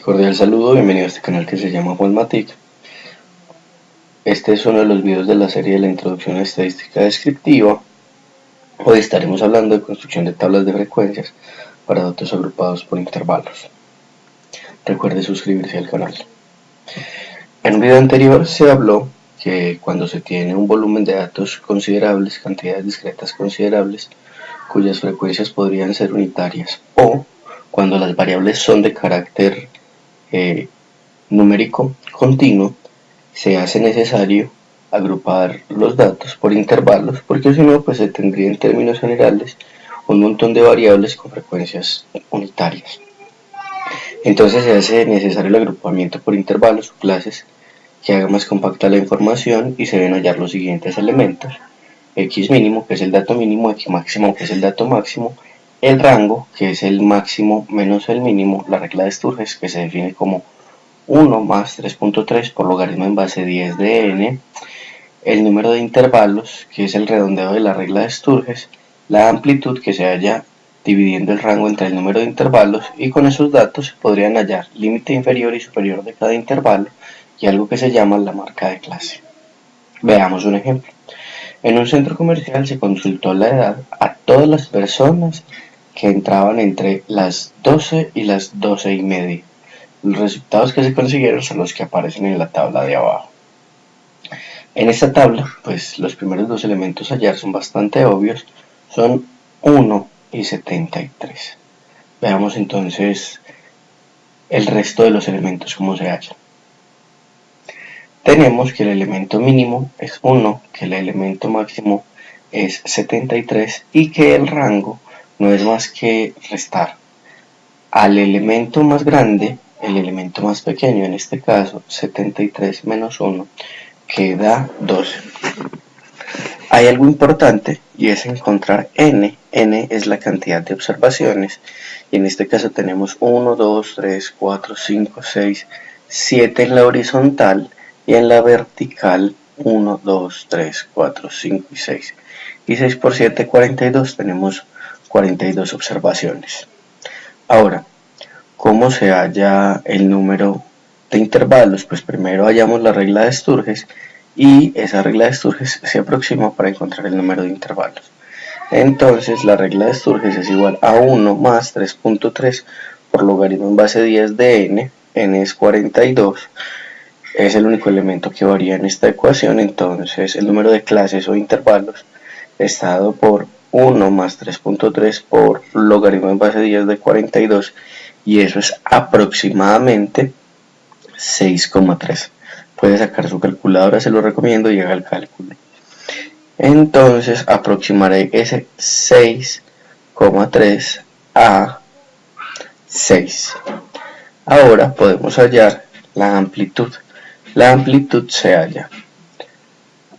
Cordial saludo, bienvenido a este canal que se llama Juanmatic. Este es uno de los videos de la serie de la introducción a estadística descriptiva. Hoy estaremos hablando de construcción de tablas de frecuencias para datos agrupados por intervalos. Recuerde suscribirse al canal. En un video anterior se habló que cuando se tiene un volumen de datos considerables, cantidades discretas considerables, cuyas frecuencias podrían ser unitarias, o cuando las variables son de carácter numérico continuo, se hace necesario agrupar los datos por intervalos, porque si no, pues se tendría en términos generales un montón de variables con frecuencias unitarias. Entonces se hace necesario el agrupamiento por intervalos o clases que haga más compacta la información y se deben hallar los siguientes elementos: x mínimo, que es el dato mínimo, x máximo, que es el dato máximo, el rango, que es el máximo menos el mínimo, la regla de Sturges, que se define como 1 más 3.3 por logaritmo en base 10 de n, el número de intervalos, que es el redondeo de la regla de Sturges, la amplitud que se halla dividiendo el rango entre el número de intervalos, y con esos datos se podrían hallar límite inferior y superior de cada intervalo y algo que se llama la marca de clase. Veamos un ejemplo. En un centro comercial se consultó la edad a todas las personas que entraban entre las 12 y las 12:30. Los resultados que se consiguieron son los que aparecen en la tabla de abajo. En esta tabla, pues los primeros dos elementos a hallar son bastante obvios, son 1 y 73. Veamos entonces el resto de los elementos cómo se hallan. Tenemos que el elemento mínimo es 1, que el elemento máximo es 73 y que el rango no es más que restar al elemento más grande el elemento más pequeño, en este caso 73 menos 1, que da 12. Hay algo importante y es encontrar n. N es la cantidad de observaciones y en este caso tenemos 1, 2, 3, 4, 5, 6, 7 en la horizontal y en la vertical 1, 2, 3, 4, 5 y 6. Y 6 por 7, 42, tenemos 42 observaciones. Ahora, ¿cómo se halla el número de intervalos? Pues primero hallamos la regla de Sturges y esa regla de Sturges se aproxima para encontrar el número de intervalos. Entonces la regla de Sturges es igual a 1 más 3.3 por logaritmo en base 10 de n, n es 42, es el único elemento que varía en esta ecuación, entonces el número de clases o intervalos está dado por 1 más 3.3 por logaritmo en base 10 de 42, y eso es aproximadamente 6,3. Puede sacar su calculadora, se lo recomiendo, y haga el cálculo. Entonces aproximaré ese 6,3 a 6. Ahora podemos hallar la amplitud. La amplitud se halla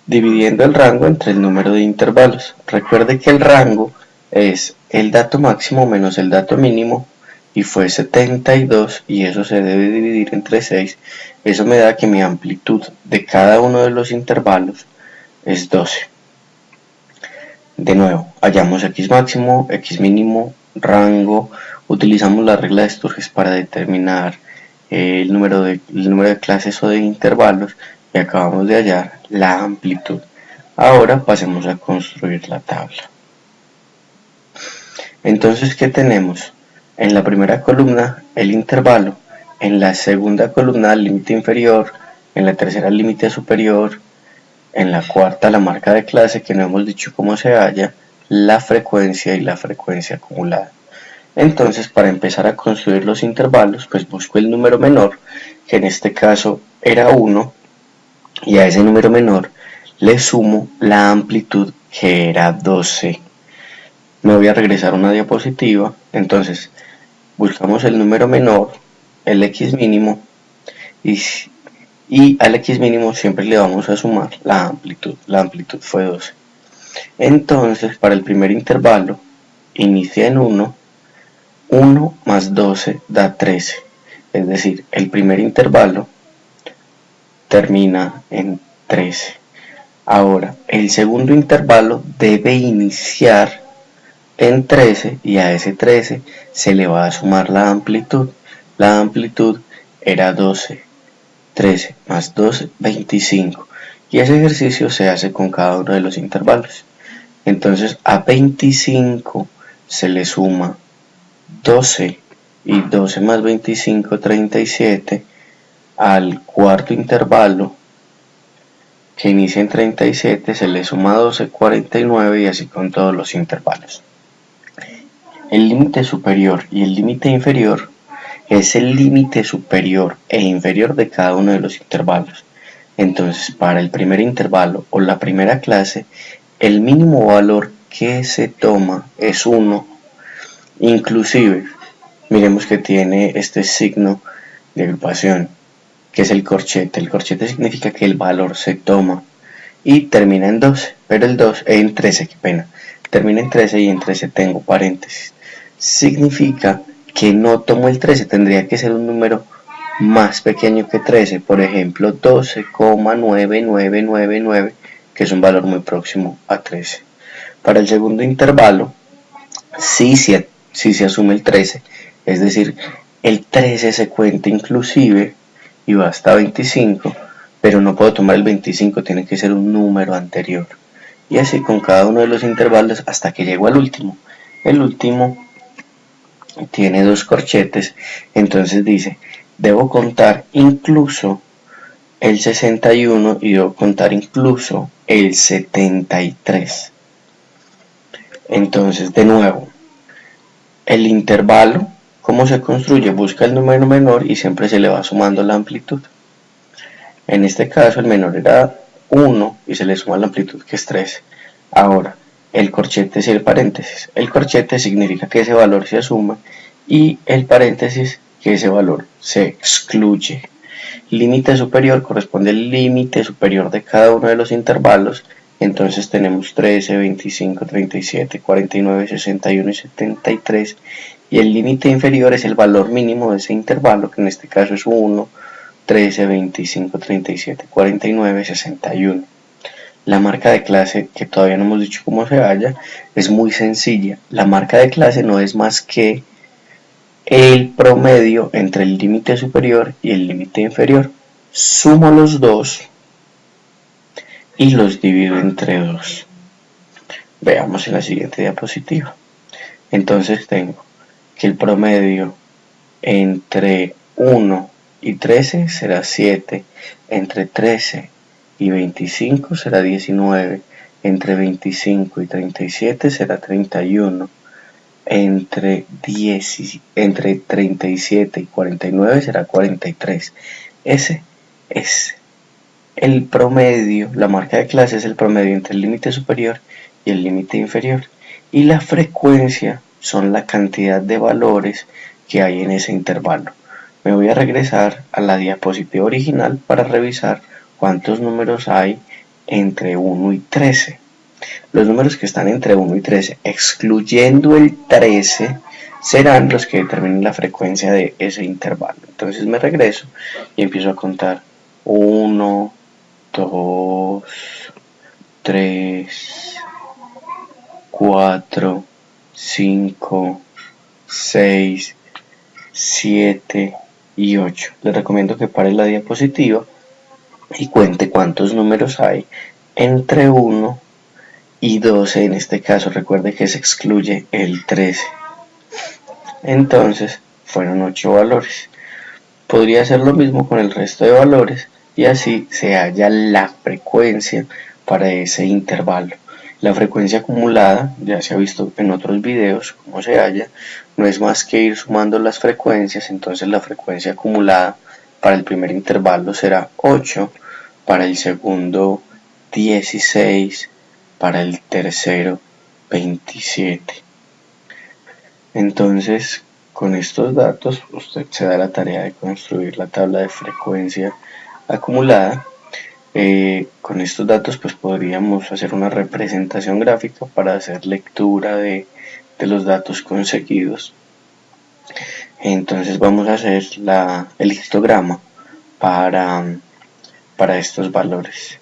dividiendo el rango entre el número de intervalos. Recuerde que el rango es el dato máximo menos el dato mínimo, y fue 72, y eso se debe dividir entre 6. Eso me da que mi amplitud de cada uno de los intervalos es 12. De nuevo, hallamos x máximo, x mínimo, rango, utilizamos la regla de Sturges para determinar el número de clases o de intervalos, y acabamos de hallar la amplitud. Ahora pasemos a construir la tabla. Entonces, ¿qué tenemos? En la primera columna el intervalo, en la segunda columna el límite inferior, en la tercera el límite superior, en la cuarta la marca de clase, que no hemos dicho cómo se halla, la frecuencia y la frecuencia acumulada. Entonces, para empezar a construir los intervalos, pues busco el número menor, que en este caso era 1, y a ese número menor le sumo la amplitud, que era 12. Me voy a regresar a una diapositiva. Entonces buscamos el número menor, el x mínimo, y al x mínimo siempre le vamos a sumar la amplitud. La amplitud fue 12. Entonces, para el primer intervalo, inicia en 1, 1 más 12 da 13. Es decir, el primer intervalo termina en 13. Ahora, el segundo intervalo debe iniciar en 13, y a ese 13 se le va a sumar la amplitud. La amplitud era 12, 13 más 12, 25. Y ese ejercicio se hace con cada uno de los intervalos. Entonces a 25 se le suma 12 y 12 más 25, 37. Al cuarto intervalo que inicia en 37 se le suma 12, 49 y así con todos los intervalos. El límite superior y el límite inferior es el límite superior e inferior de cada uno de los intervalos. Entonces, para el primer intervalo o la primera clase, el mínimo valor que se toma es 1. Inclusive, miremos que tiene este signo de agrupación, que es el corchete. El corchete significa que el valor se toma y termina en 12, pero el 2 en 13, qué pena. Termina en 13 y en 13 tengo paréntesis. Significa que no tomo el 13, tendría que ser un número más pequeño que 13, por ejemplo 12,9999, que es un valor muy próximo a 13. Para el segundo intervalo, sí se asume el 13, es decir, el 13 se cuenta inclusive y va hasta 25, pero no puedo tomar el 25, tiene que ser un número anterior. Y así con cada uno de los intervalos hasta que llego al último. El último tiene 2 corchetes, entonces dice, debo contar incluso el 61 y debo contar incluso el 73. Entonces, de nuevo, el intervalo, ¿cómo se construye? Busca el número menor y siempre se le va sumando la amplitud. En este caso el menor era 1 y se le suma la amplitud, que es 13. Ahora, el corchete es el paréntesis. El corchete significa que ese valor se suma y el paréntesis que ese valor se excluye. Límite superior corresponde al límite superior de cada uno de los intervalos. Entonces tenemos 13, 25, 37, 49, 61 y 73. Y el límite inferior es el valor mínimo de ese intervalo, que en este caso es 1, 13, 25, 37, 49, 61. La marca de clase, que todavía no hemos dicho cómo se halla, es muy sencilla. La marca de clase no es más que el promedio entre el límite superior y el límite inferior. Sumo los dos y los divido entre 2. Veamos en la siguiente diapositiva. Entonces tengo que el promedio entre 1 y 13 será 7, entre 13 y 25 será 19, entre 25 y 37 será 31, entre 37 y 49 será 43. Ese es el promedio, la marca de clase es el promedio entre el límite superior y el límite inferior. Y la frecuencia son la cantidad de valores que hay en ese intervalo. Me voy a regresar a la diapositiva original para revisar cuántos números hay entre 1 y 13. Los números que están entre 1 y 13, excluyendo el 13, serán los que determinen la frecuencia de ese intervalo. Entonces me regreso y empiezo a contar 1, 2, 3, 4, 5, 6, 7 y 8. Les recomiendo que pare la diapositiva y cuente cuántos números hay entre 1 y 12. En este caso recuerde que se excluye el 13. Entonces fueron 8 valores. Podría hacer lo mismo con el resto de valores y así se halla la frecuencia para ese intervalo. La frecuencia acumulada, ya se ha visto en otros videos cómo se halla, no es más que ir sumando las frecuencias. Entonces la frecuencia acumulada para el primer intervalo será 8, para el segundo 16, para el tercero 27. Entonces, con estos datos usted se da la tarea de construir la tabla de frecuencia acumulada. Con estos datos pues podríamos hacer una representación gráfica para hacer lectura de los datos conseguidos. Entonces vamos a hacer el histograma para estos valores.